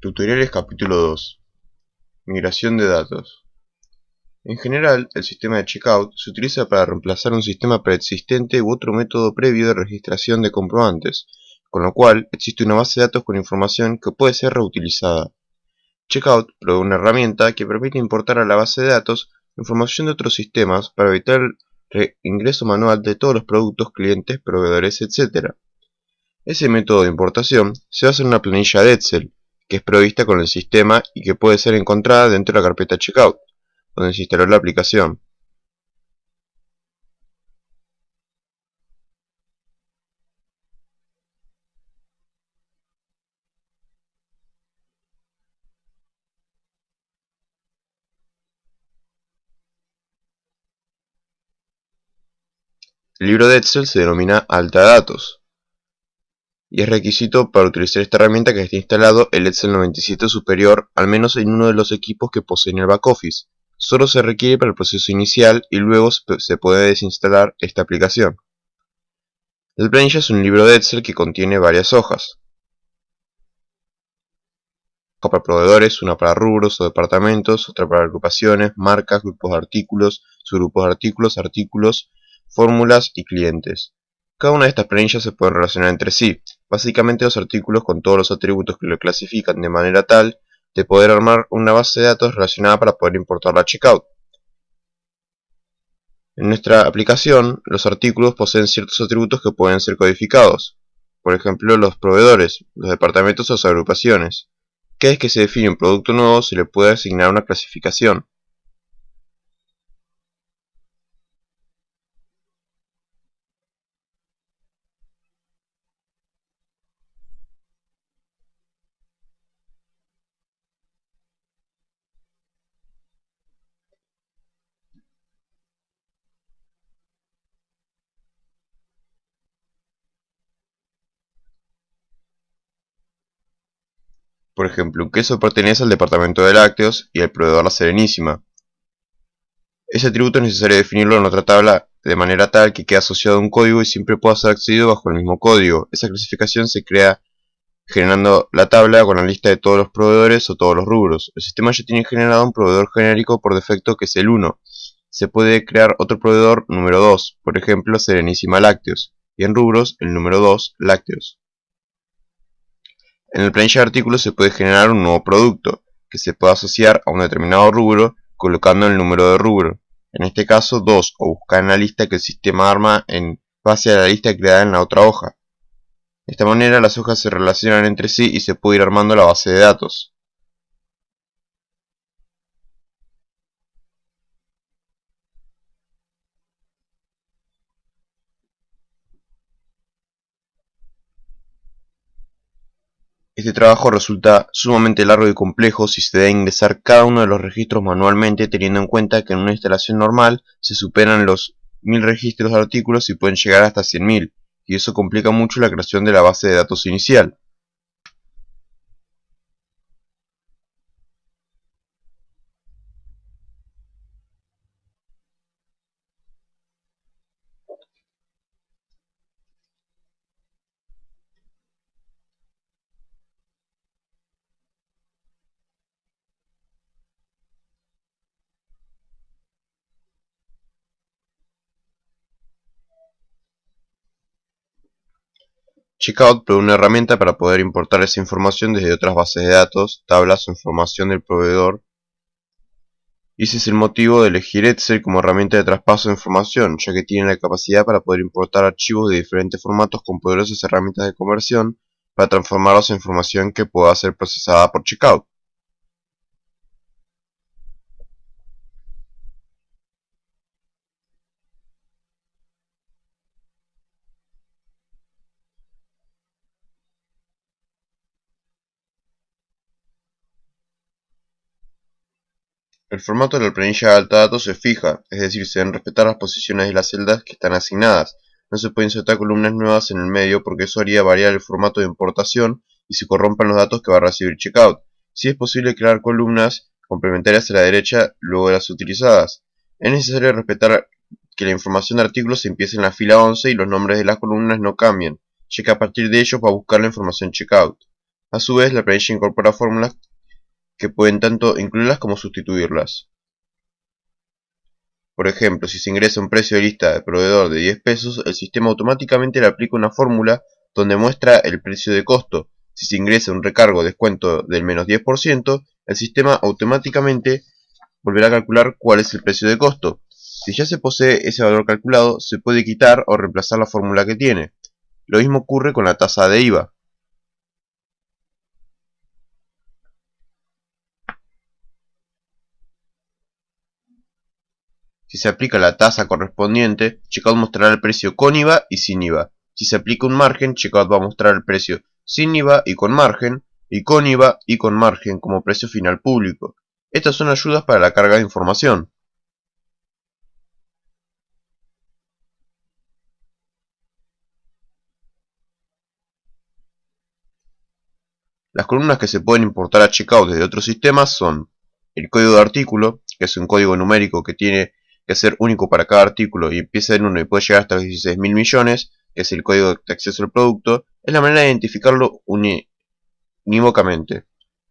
Tutoriales capítulo 2. Migración de datos. En general, el sistema de checkout se utiliza para reemplazar un sistema preexistente u otro método previo de registración de comprobantes, con lo cual existe una base de datos con información que puede ser reutilizada. Checkout provee una herramienta que permite importar a la base de datos información de otros sistemas para evitar el ingreso manual de todos los productos, clientes, proveedores, etc. Ese método de importación se basa en una planilla de Excel, que es provista con el sistema y que puede ser encontrada dentro de la carpeta Checkout, donde se instaló la aplicación. El libro de Excel se denomina Alta Datos, y es requisito para utilizar esta herramienta que esté instalado el Excel 97 superior, al menos en uno de los equipos que poseen el backoffice. Solo se requiere para el proceso inicial y luego se puede desinstalar esta aplicación. La planilla es un libro de Excel que contiene varias hojas. Una para proveedores, una para rubros o departamentos, otra para agrupaciones, marcas, grupos de artículos, subgrupos de artículos, artículos, fórmulas y clientes. Cada una de estas planillas se pueden relacionar entre sí, básicamente los artículos con todos los atributos que lo clasifican de manera tal de poder armar una base de datos relacionada para poder importarla a Checkout. En nuestra aplicación, los artículos poseen ciertos atributos que pueden ser codificados, por ejemplo los proveedores, los departamentos o las agrupaciones. Cada vez que se define un producto nuevo se le puede asignar una clasificación. Por ejemplo, un queso pertenece al departamento de lácteos y el proveedor La Serenísima. Ese atributo es necesario definirlo en otra tabla de manera tal que quede asociado a un código y siempre pueda ser accedido bajo el mismo código. Esa clasificación se crea generando la tabla con la lista de todos los proveedores o todos los rubros. El sistema ya tiene generado un proveedor genérico por defecto que es el 1. Se puede crear otro proveedor número 2, por ejemplo Serenísima Lácteos, y en rubros el número 2, Lácteos. En el planilla de artículos se puede generar un nuevo producto, que se puede asociar a un determinado rubro colocando el número de rubro, en este caso 2, o buscar en la lista que el sistema arma en base a la lista creada en la otra hoja. De esta manera las hojas se relacionan entre sí y se puede ir armando la base de datos. Este trabajo resulta sumamente largo y complejo si se debe ingresar cada uno de los registros manualmente, teniendo en cuenta que en una instalación normal se superan los 1000 registros de artículos y pueden llegar hasta 100.000, y eso complica mucho la creación de la base de datos inicial. Checkout provee una herramienta para poder importar esa información desde otras bases de datos, tablas o información del proveedor. Y ese es el motivo de elegir Excel como herramienta de traspaso de información, ya que tiene la capacidad para poder importar archivos de diferentes formatos con poderosas herramientas de conversión para transformarlos en información que pueda ser procesada por Checkout. El formato de la planilla de alta datos se fija, es decir, se deben respetar las posiciones de las celdas que están asignadas. No se pueden insertar columnas nuevas en el medio porque eso haría variar el formato de importación y se corrompan los datos que va a recibir Checkout. Sí es posible crear columnas complementarias a la derecha luego de las utilizadas. Es necesario respetar que la información de artículos empiece en la fila 11 y los nombres de las columnas no cambien, ya que a partir de ellos va a buscar la información Checkout. A su vez, la planilla incorpora fórmulas que pueden tanto incluirlas como sustituirlas. Por ejemplo, si se ingresa un precio de lista de proveedor de 10 pesos, el sistema automáticamente le aplica una fórmula donde muestra el precio de costo. Si se ingresa un recargo descuento del menos 10%, el sistema automáticamente volverá a calcular cuál es el precio de costo. Si ya se posee ese valor calculado, se puede quitar o reemplazar la fórmula que tiene. Lo mismo ocurre con la tasa de IVA. Si se aplica la tasa correspondiente, Checkout mostrará el precio con IVA y sin IVA. Si se aplica un margen, Checkout va a mostrar el precio sin IVA y con IVA y con margen como precio final público. Estas son ayudas para la carga de información. Las columnas que se pueden importar a Checkout desde otros sistemas son el código de artículo, que es un código numérico que tiene que ser único para cada artículo y empieza en 1 y puede llegar hasta 16.000 millones, que es el código de acceso al producto, es la manera de identificarlo unívocamente.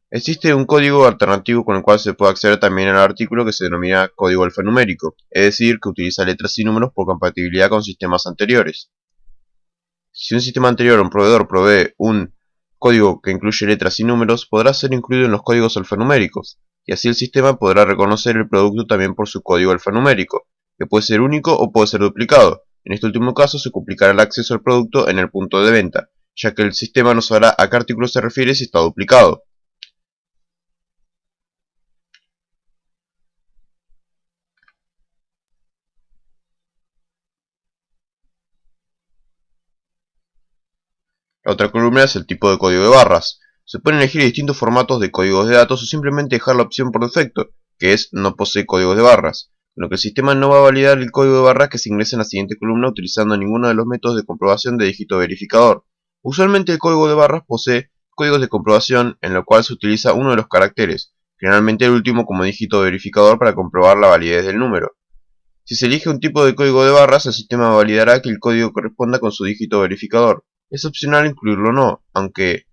Existe un código alternativo con el cual se puede acceder también al artículo que se denomina código alfanumérico, es decir, que utiliza letras y números por compatibilidad con sistemas anteriores. Si un sistema anterior o un proveedor provee un código que incluye letras y números, podrá ser incluido en los códigos alfanuméricos, y así el sistema podrá reconocer el producto también por su código alfanumérico, que puede ser único o puede ser duplicado. En este último caso se complicará el acceso al producto en el punto de venta, ya que el sistema no sabrá a qué artículo se refiere si está duplicado. La otra columna es el tipo de código de barras. Se pueden elegir distintos formatos de códigos de datos o simplemente dejar la opción por defecto, que es no posee códigos de barras, con lo que el sistema no va a validar el código de barras que se ingresa en la siguiente columna utilizando ninguno de los métodos de comprobación de dígito verificador. Usualmente el código de barras posee códigos de comprobación en lo cual se utiliza uno de los caracteres, generalmente el último como dígito verificador para comprobar la validez del número. Si se elige un tipo de código de barras, el sistema validará que el código corresponda con su dígito verificador. Es opcional incluirlo o no, aunque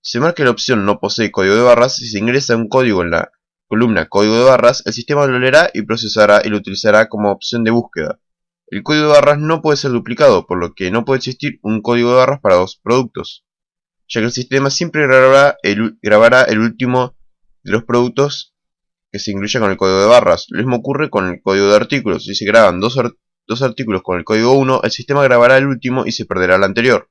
si se marca la opción no posee código de barras, si se ingresa un código en la columna código de barras, el sistema lo leerá y procesará y lo utilizará como opción de búsqueda. El código de barras no puede ser duplicado, por lo que no puede existir un código de barras para dos productos, ya que el sistema siempre grabará el último de los productos que se incluya con el código de barras. Lo mismo ocurre con el código de artículos. Si se graban dos artículos con el código 1, el sistema grabará el último y se perderá el anterior.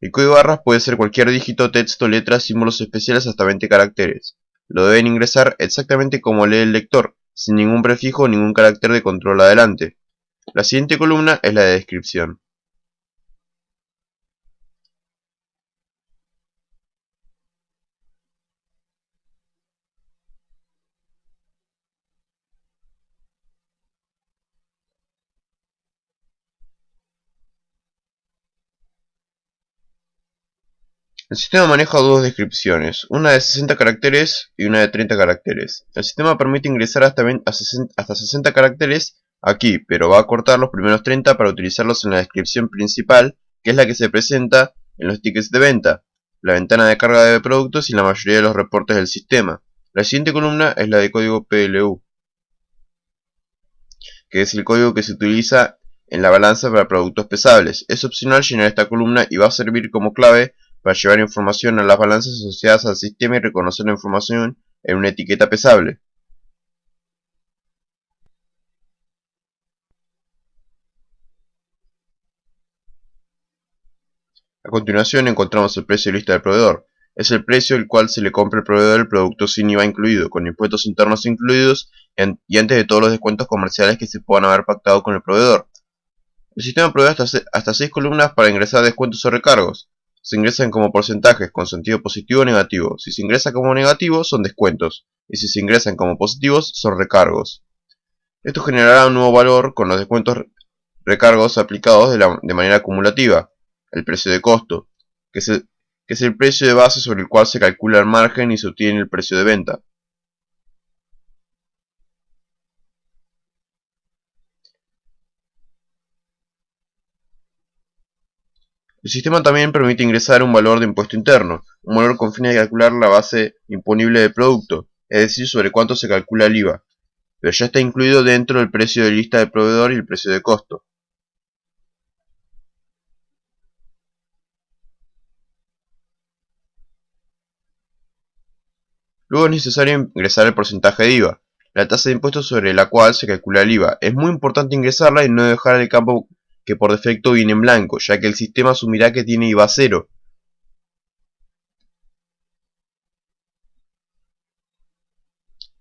El código de barras puede ser cualquier dígito, texto, letras, símbolos especiales hasta 20 caracteres. Lo deben ingresar exactamente como lee el lector, sin ningún prefijo o ningún carácter de control adelante. La siguiente columna es la de descripción. El sistema maneja dos descripciones, una de 60 caracteres y una de 30 caracteres. El sistema permite ingresar hasta 60 caracteres aquí, pero va a cortar los primeros 30 para utilizarlos en la descripción principal, que es la que se presenta en los tickets de venta, la ventana de carga de productos y la mayoría de los reportes del sistema. La siguiente columna es la de código PLU, que es el código que se utiliza en la balanza para productos pesables. Es opcional llenar esta columna y va a servir como clave para llevar información a las balanzas asociadas al sistema y reconocer la información en una etiqueta pesable. A continuación encontramos el precio de lista del proveedor. Es el precio al cual se le compra al proveedor el producto sin IVA incluido, con impuestos internos incluidos y antes de todos los descuentos comerciales que se puedan haber pactado con el proveedor. El sistema provee hasta 6 columnas para ingresar descuentos o recargos. Se ingresan como porcentajes con sentido positivo o negativo. Si se ingresa como negativo son descuentos y si se ingresan como positivos son recargos. Esto generará un nuevo valor con los descuentos recargos aplicados de manera acumulativa. El precio de costo, que es el precio de base sobre el cual se calcula el margen y se obtiene el precio de venta. El sistema también permite ingresar un valor de impuesto interno, un valor con fines de calcular la base imponible del producto, es decir, sobre cuánto se calcula el IVA, pero ya está incluido dentro del precio de lista del proveedor y el precio de costo. Luego es necesario ingresar el porcentaje de IVA, la tasa de impuesto sobre la cual se calcula el IVA. Es muy importante ingresarla y no dejar el campo que por defecto viene en blanco, ya que el sistema asumirá que tiene IVA cero.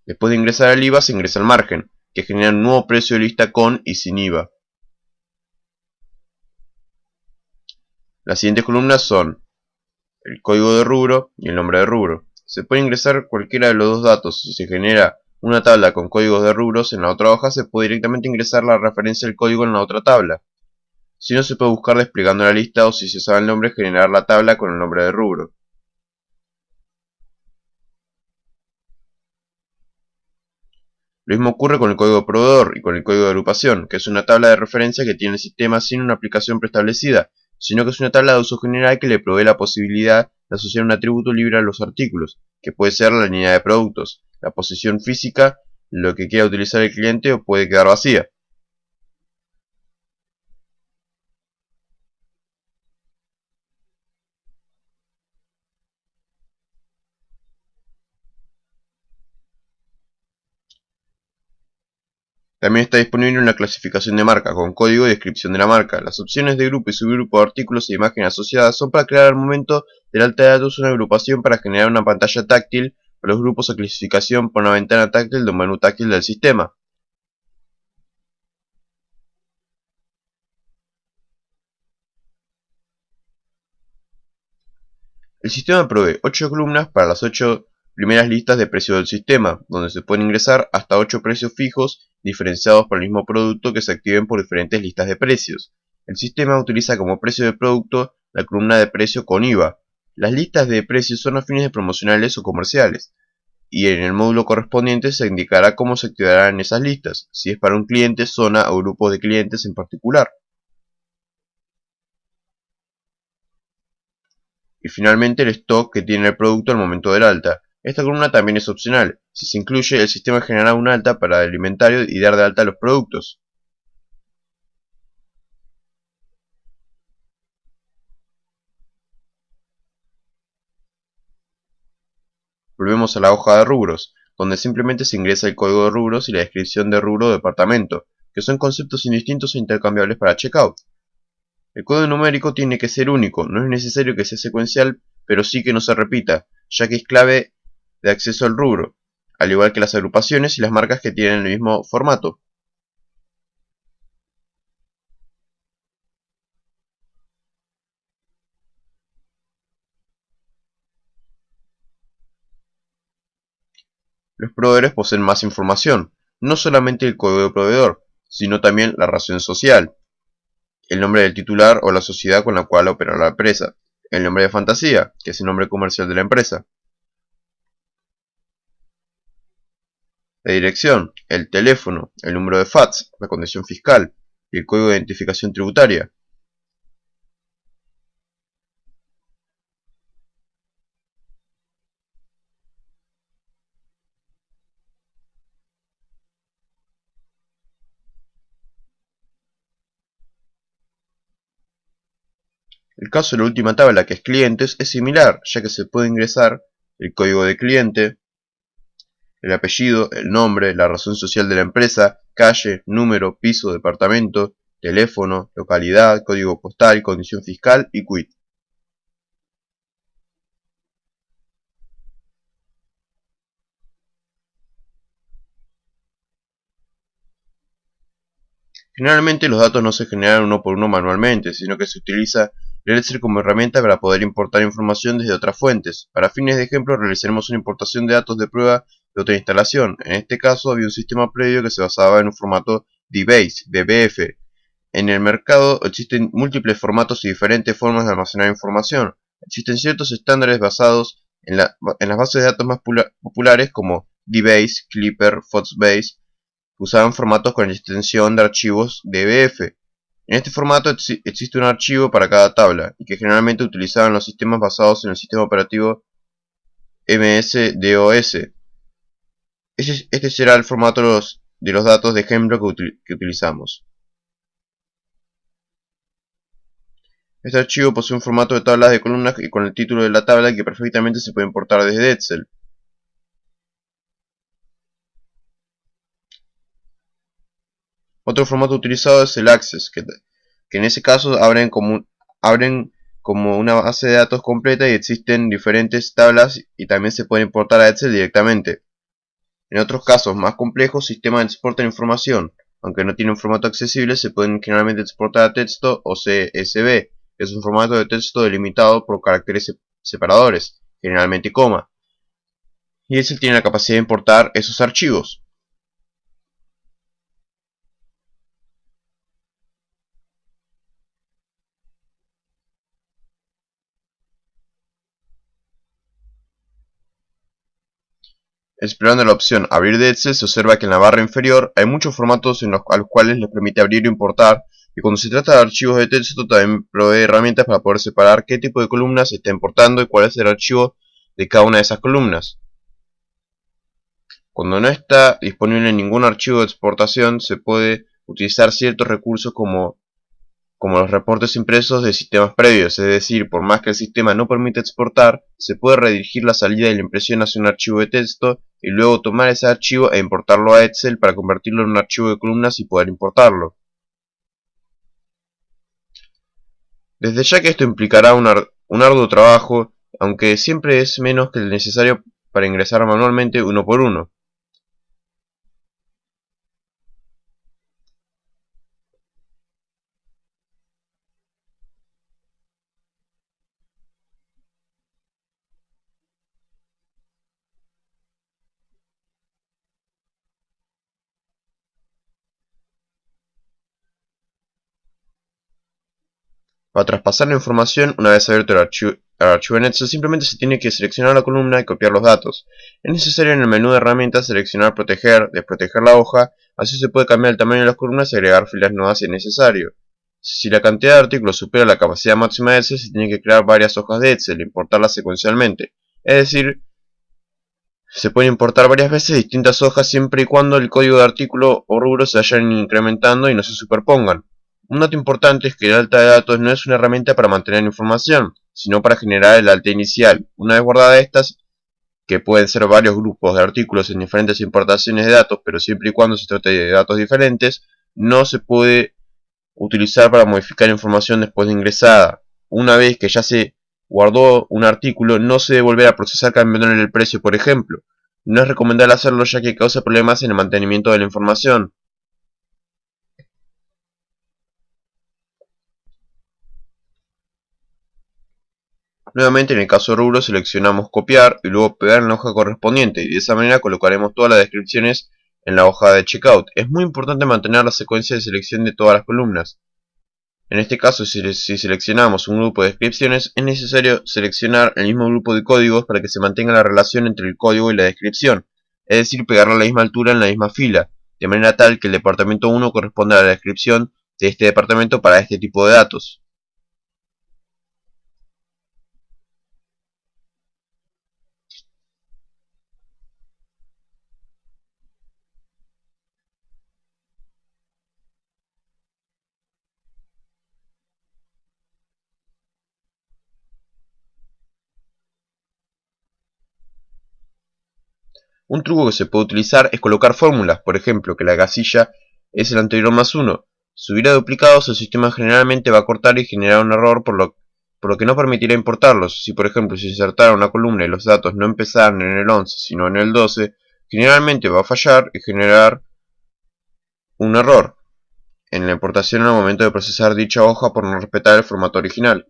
Después de ingresar el IVA se ingresa el margen, que genera un nuevo precio de lista con y sin IVA. Las siguientes columnas son el código de rubro y el nombre de rubro. Se puede ingresar cualquiera de los dos datos. Si se genera una tabla con códigos de rubros en la otra hoja, se puede directamente ingresar la referencia del código en la otra tabla. Si no, se puede buscar desplegando la lista, o si se sabe el nombre, generar la tabla con el nombre de rubro. Lo mismo ocurre con el código de proveedor y con el código de agrupación, que es una tabla de referencia que tiene el sistema sin una aplicación preestablecida, sino que es una tabla de uso general que le provee la posibilidad de asociar un atributo libre a los artículos, que puede ser la línea de productos, la posición física, lo que quiera utilizar el cliente, o puede quedar vacía. También está disponible una clasificación de marca con código y descripción de la marca. Las opciones de grupo y subgrupo de artículos e imágenes asociadas son para crear al momento del alta de datos una agrupación para generar una pantalla táctil o los grupos a clasificación por una ventana táctil de un menú táctil del sistema. El sistema provee 8 columnas para las 8 primeras listas de precios del sistema, donde se pueden ingresar hasta 8 precios fijos diferenciados por el mismo producto que se activen por diferentes listas de precios. El sistema utiliza como precio del producto la columna de precio con IVA. Las listas de precios son a fines de promocionales o comerciales, y en el módulo correspondiente se indicará cómo se activarán esas listas, si es para un cliente, zona o grupo de clientes en particular. Y finalmente el stock que tiene el producto al momento del alta. Esta columna también es opcional. Si se incluye, el sistema generará un alta para el inventario y dar de alta los productos. Volvemos a la hoja de rubros, donde simplemente se ingresa el código de rubros y la descripción de rubro o departamento, que son conceptos indistintos e intercambiables para checkout. El código numérico tiene que ser único, no es necesario que sea secuencial, pero sí que no se repita, ya que es clave de acceso al rubro, al igual que las agrupaciones y las marcas que tienen el mismo formato. Los proveedores poseen más información, no solamente el código de proveedor, sino también la razón social, el nombre del titular o la sociedad con la cual opera la empresa, el nombre de fantasía, que es el nombre comercial de la empresa, la dirección, el teléfono, el número de fax, la condición fiscal y el código de identificación tributaria. El caso de la última tabla, que es clientes, es similar, ya que se puede ingresar el código de cliente, el apellido, el nombre, la razón social de la empresa, calle, número, piso, departamento, teléfono, localidad, código postal, condición fiscal y quit. Generalmente los datos no se generan uno por uno manualmente, sino que se utiliza el Excel como herramienta para poder importar información desde otras fuentes. Para fines de ejemplo, realizaremos una importación de datos de prueba de otra instalación. En este caso había un sistema previo que se basaba en un formato DBase, DBF. En el mercado existen múltiples formatos y diferentes formas de almacenar información. Existen ciertos estándares basados en las bases de datos más populares como DBase, Clipper, Foxbase, usaban formatos con extensión de archivos DBF. En este formato existe un archivo para cada tabla, y que generalmente utilizaban los sistemas basados en el sistema operativo MS-DOS. Este será el formato de los datos de ejemplo que utilizamos. Este archivo posee un formato de tablas de columnas y con el título de la tabla que perfectamente se puede importar desde Excel. Otro formato utilizado es el Access, que en ese caso abren como una base de datos completa y existen diferentes tablas y también se puede importar a Excel directamente. En otros casos más complejos, sistemas exportan información. Aunque no tienen formato accesible, se pueden generalmente exportar a texto o CSV, que es un formato de texto delimitado por caracteres separadores, generalmente coma. Y Excel tiene la capacidad de importar esos archivos. Explorando la opción Abrir de Excel, se observa que en la barra inferior hay muchos formatos a los cuales les permite abrir e importar, y cuando se trata de archivos de texto también provee herramientas para poder separar qué tipo de columnas se está importando y cuál es el archivo de cada una de esas columnas. Cuando no está disponible ningún archivo de exportación, se puede utilizar ciertos recursos como los reportes impresos de sistemas previos, es decir, por más que el sistema no permita exportar, se puede redirigir la salida de la impresión hacia un archivo de texto y luego tomar ese archivo e importarlo a Excel para convertirlo en un archivo de columnas y poder importarlo. Desde ya que esto implicará un arduo trabajo, aunque siempre es menos que el necesario para ingresar manualmente uno por uno. Para traspasar la información, una vez abierto el archivo en Excel, simplemente se tiene que seleccionar la columna y copiar los datos. Es necesario en el menú de herramientas seleccionar Proteger, desproteger la hoja, así se puede cambiar el tamaño de las columnas y agregar filas nuevas si es necesario. Si la cantidad de artículos supera la capacidad máxima de Excel, se tiene que crear varias hojas de Excel e importarlas secuencialmente. Es decir, se pueden importar varias veces distintas hojas siempre y cuando el código de artículo o rubro se vayan incrementando y no se superpongan. Un dato importante es que el alta de datos no es una herramienta para mantener información, sino para generar el alta inicial. Una vez guardada estas, que pueden ser varios grupos de artículos en diferentes importaciones de datos, pero siempre y cuando se trate de datos diferentes, no se puede utilizar para modificar información después de ingresada. Una vez que ya se guardó un artículo, no se debe volver a procesar cambiándole el precio, por ejemplo. No es recomendable hacerlo ya que causa problemas en el mantenimiento de la información. Nuevamente en el caso de rubro seleccionamos copiar y luego pegar en la hoja correspondiente y de esa manera colocaremos todas las descripciones en la hoja de checkout. Es muy importante mantener la secuencia de selección de todas las columnas. En este caso, si seleccionamos un grupo de descripciones, es necesario seleccionar el mismo grupo de códigos para que se mantenga la relación entre el código y la descripción, es decir, pegarlo a la misma altura en la misma fila, de manera tal que el departamento 1 corresponda a la descripción de este departamento para este tipo de datos. Un truco que se puede utilizar es colocar fórmulas, por ejemplo, que la casilla es el anterior más 1. Si hubiera duplicados, el sistema generalmente va a cortar y generar un error por lo que no permitirá importarlos. Si por ejemplo se insertara una columna y los datos no empezaran en el 11 sino en el 12, generalmente va a fallar y generar un error en la importación al momento de procesar dicha hoja por no respetar el formato original.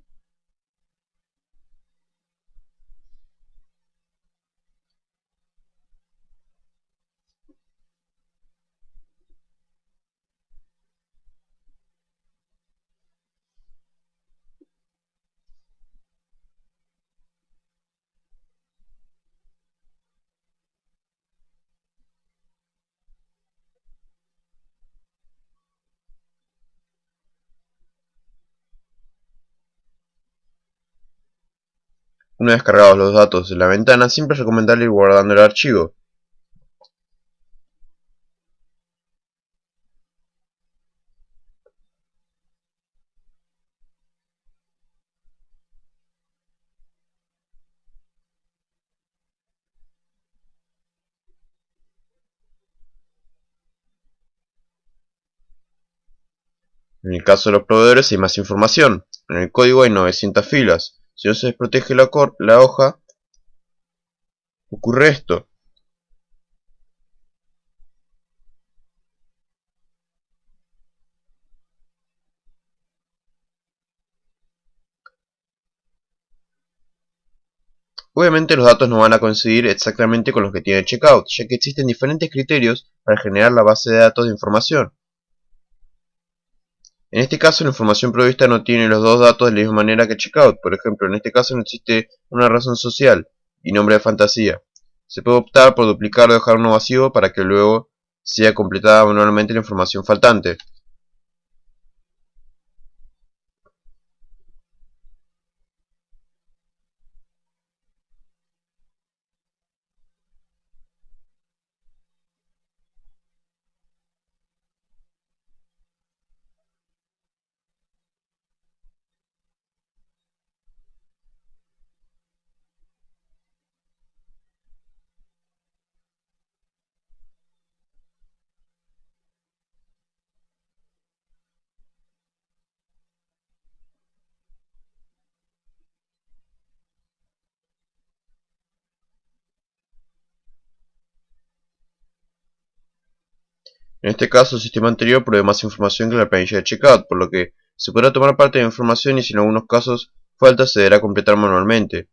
Una vez cargados los datos de la ventana, siempre es recomendable ir guardando el archivo. En el caso de los proveedores hay más información. En el código hay 900 filas. Si no se desprotege la hoja, ocurre esto. Obviamente los datos no van a coincidir exactamente con los que tiene Checkout, ya que existen diferentes criterios para generar la base de datos de información. En este caso, la información provista no tiene los dos datos de la misma manera que Checkout. Por ejemplo, en este caso no existe una razón social y nombre de fantasía. Se puede optar por duplicar o dejar uno vacío para que luego sea completada manualmente la información faltante. En este caso, el sistema anterior provee más información que la planilla de Checkout, por lo que se podrá tomar parte de la información y si en algunos casos falta se deberá completar manualmente.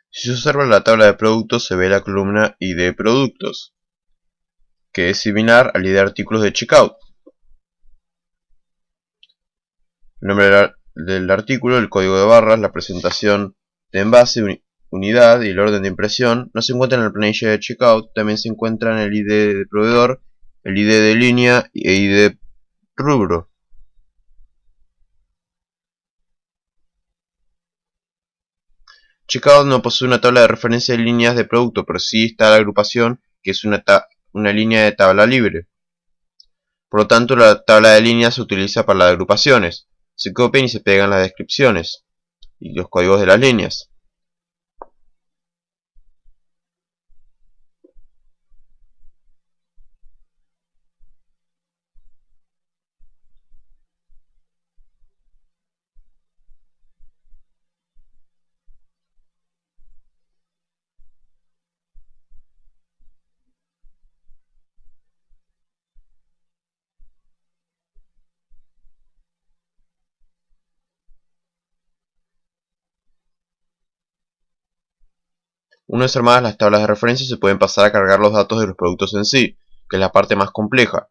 Si se observa la tabla de productos se ve la columna ID productos, que es similar al ID de artículos de Checkout. El nombre del artículo, el código de barras, la presentación de envase, unidad y el orden de impresión no se encuentran en la planilla de Checkout, también se encuentran el ID de proveedor, el ID de línea e ID de rubro. Checkout no posee una tabla de referencia de líneas de producto, pero sí está la agrupación, que es una línea de tabla libre. Por lo tanto, la tabla de líneas se utiliza para las agrupaciones. Se copian y se pegan las descripciones y los códigos de las líneas. Una vez armadas las tablas de referencia, se pueden pasar a cargar los datos de los productos en sí, que es la parte más compleja.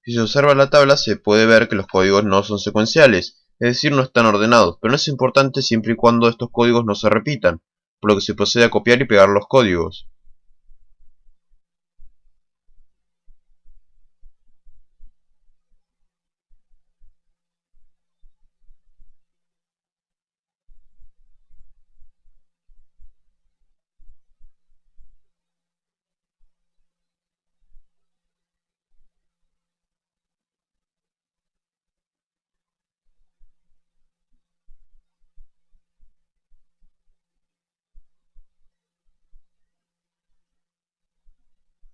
Si se observa la tabla, se puede ver que los códigos no son secuenciales, es decir, no están ordenados, pero no es importante siempre y cuando estos códigos no se repitan, por lo que se procede a copiar y pegar los códigos.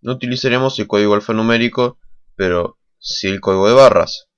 No utilizaremos el código alfanumérico, pero sí el código de barras.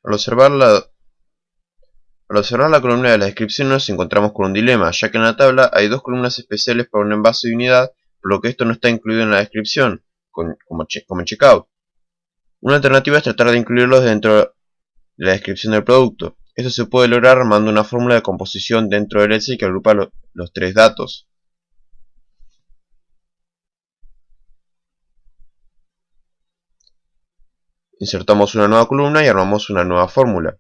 Al observar la, Al observar la columna de la descripción nos encontramos con un dilema, ya que en la tabla hay dos columnas especiales para un envase de unidad, por lo que esto no está incluido en la descripción, como en checkout. Una alternativa es tratar de incluirlos dentro de la descripción del producto. Esto se puede lograr armando una fórmula de composición dentro del Excel que agrupa los tres datos. Insertamos una nueva columna y armamos una nueva fórmula.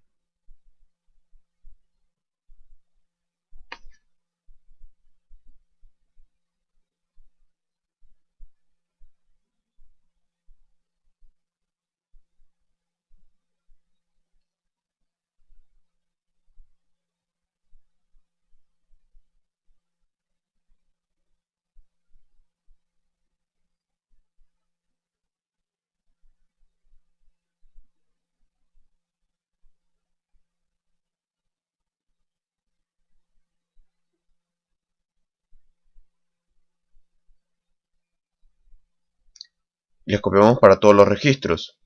Y las copiamos para todos los registros.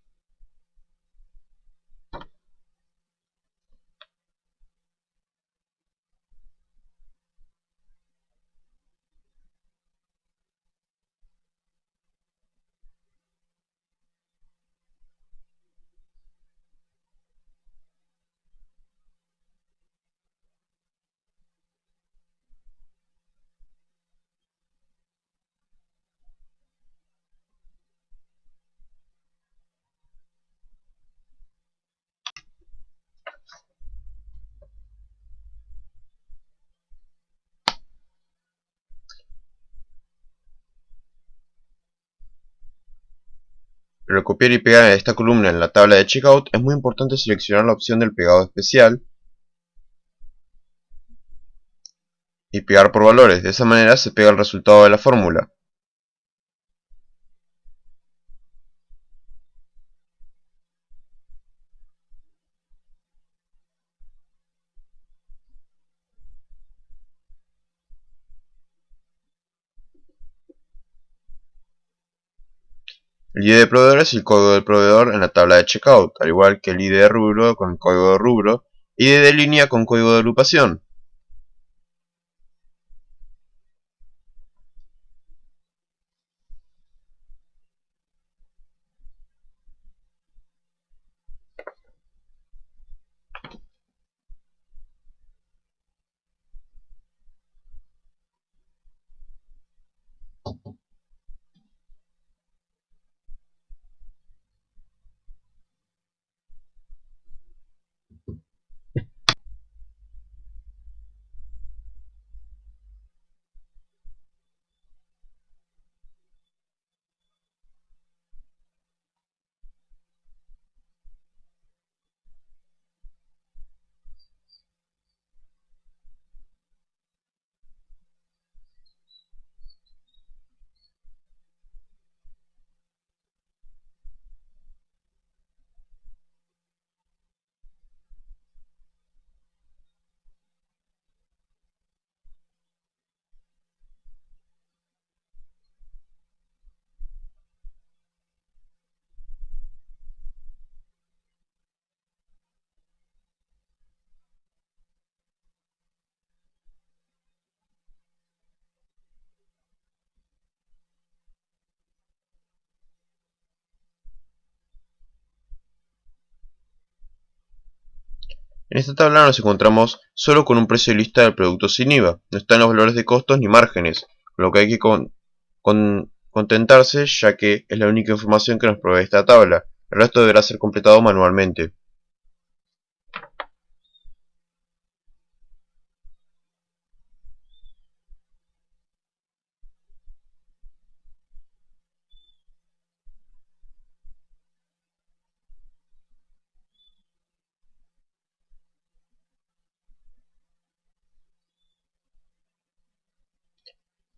Para copiar y pegar esta columna en la tabla de checkout es muy importante seleccionar la opción del pegado especial y pegar por valores. De esa manera se pega el resultado de la fórmula. El ID de proveedor es el código del proveedor en la tabla de checkout, al igual que el ID de rubro con el código de rubro, ID de línea con código de agrupación. En esta tabla nos encontramos solo con un precio de lista del producto sin IVA, no están los valores de costos ni márgenes, con lo que hay que contentarse ya que es la única información que nos provee esta tabla, el resto deberá ser completado manualmente.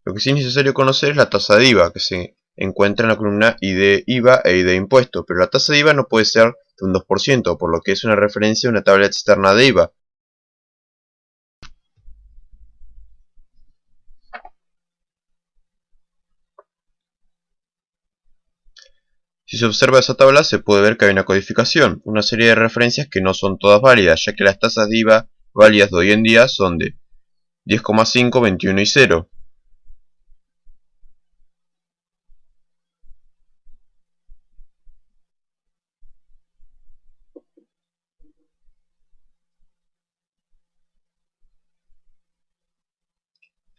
Lo que sí es necesario conocer es la tasa de IVA, que se encuentra en la columna ID IVA e ID impuesto, pero la tasa de IVA no puede ser de un 2%, por lo que es una referencia a una tabla externa de IVA. Si se observa esa tabla se puede ver que hay una codificación, una serie de referencias que no son todas válidas, ya que las tasas de IVA válidas de hoy en día son de 10,5, 21 y 0.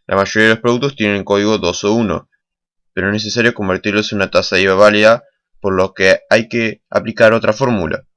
La mayoría de los productos tienen el código 2 o 1, pero es necesario convertirlos en una tasa de IVA válida, por lo que hay que aplicar otra fórmula.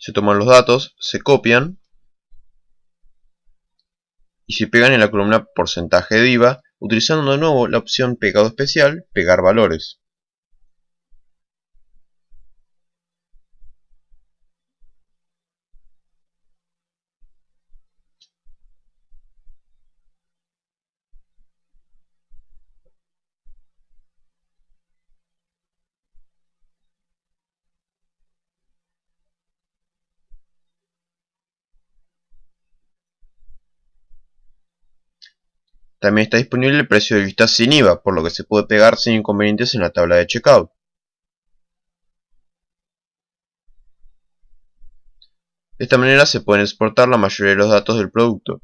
Se toman los datos, se copian y se pegan en la columna porcentaje de IVA, utilizando de nuevo la opción pegado especial, pegar valores. También está disponible el precio de vista sin IVA, por lo que se puede pegar sin inconvenientes en la tabla de checkout. De esta manera se pueden exportar la mayoría de los datos del producto.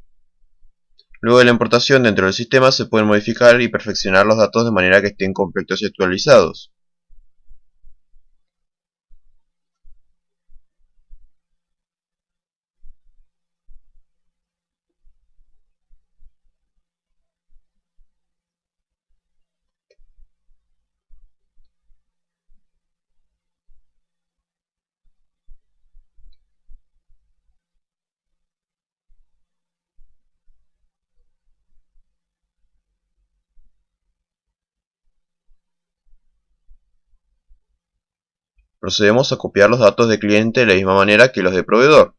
Luego de la importación dentro del sistema se pueden modificar y perfeccionar los datos de manera que estén completos y actualizados. Procedemos a copiar los datos de cliente de la misma manera que los de proveedor.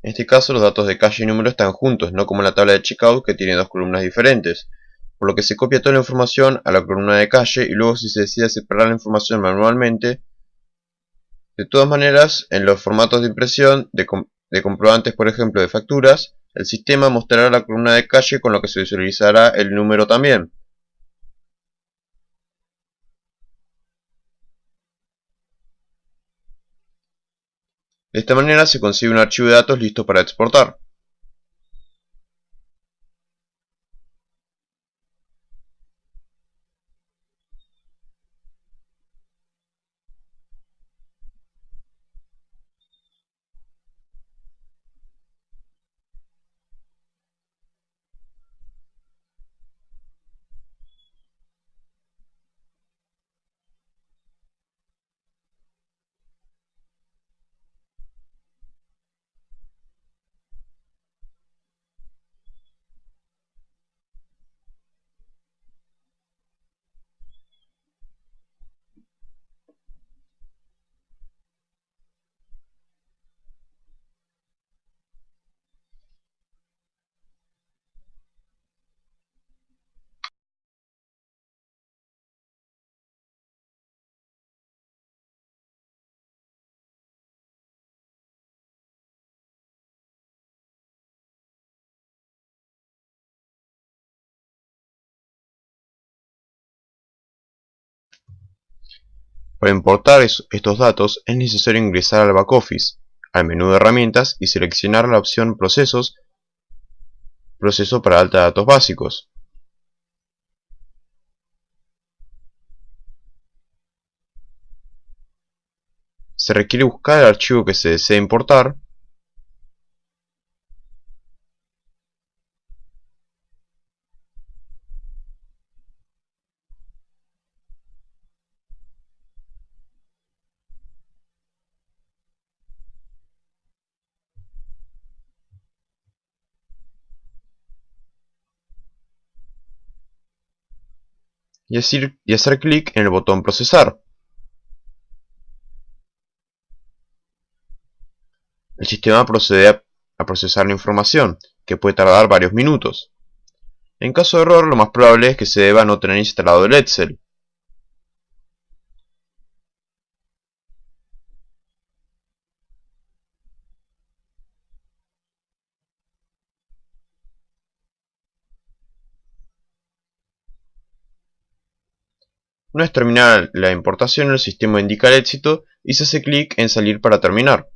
En este caso los datos de calle y número están juntos, no como en la tabla de checkout que tiene dos columnas diferentes, por lo que se copia toda la información a la columna de calle y luego si se decide separar la información manualmente. De todas maneras, en los formatos de impresión de comprobantes, por ejemplo de facturas, el sistema mostrará la columna de calle con lo que se visualizará el número también. De esta manera se consigue un archivo de datos listo para exportar. Para importar estos datos es necesario ingresar al backoffice, al menú de herramientas y seleccionar la opción Procesos, Proceso para alta de datos básicos. Se requiere buscar el archivo que se desea importar y hacer clic en el botón Procesar. el sistema procede a procesar la información, que puede tardar varios minutos. En caso de error, lo más probable es que se deba no tener instalado el Excel. Una vez terminada la importación, el sistema indica el éxito y se hace clic en salir para terminar.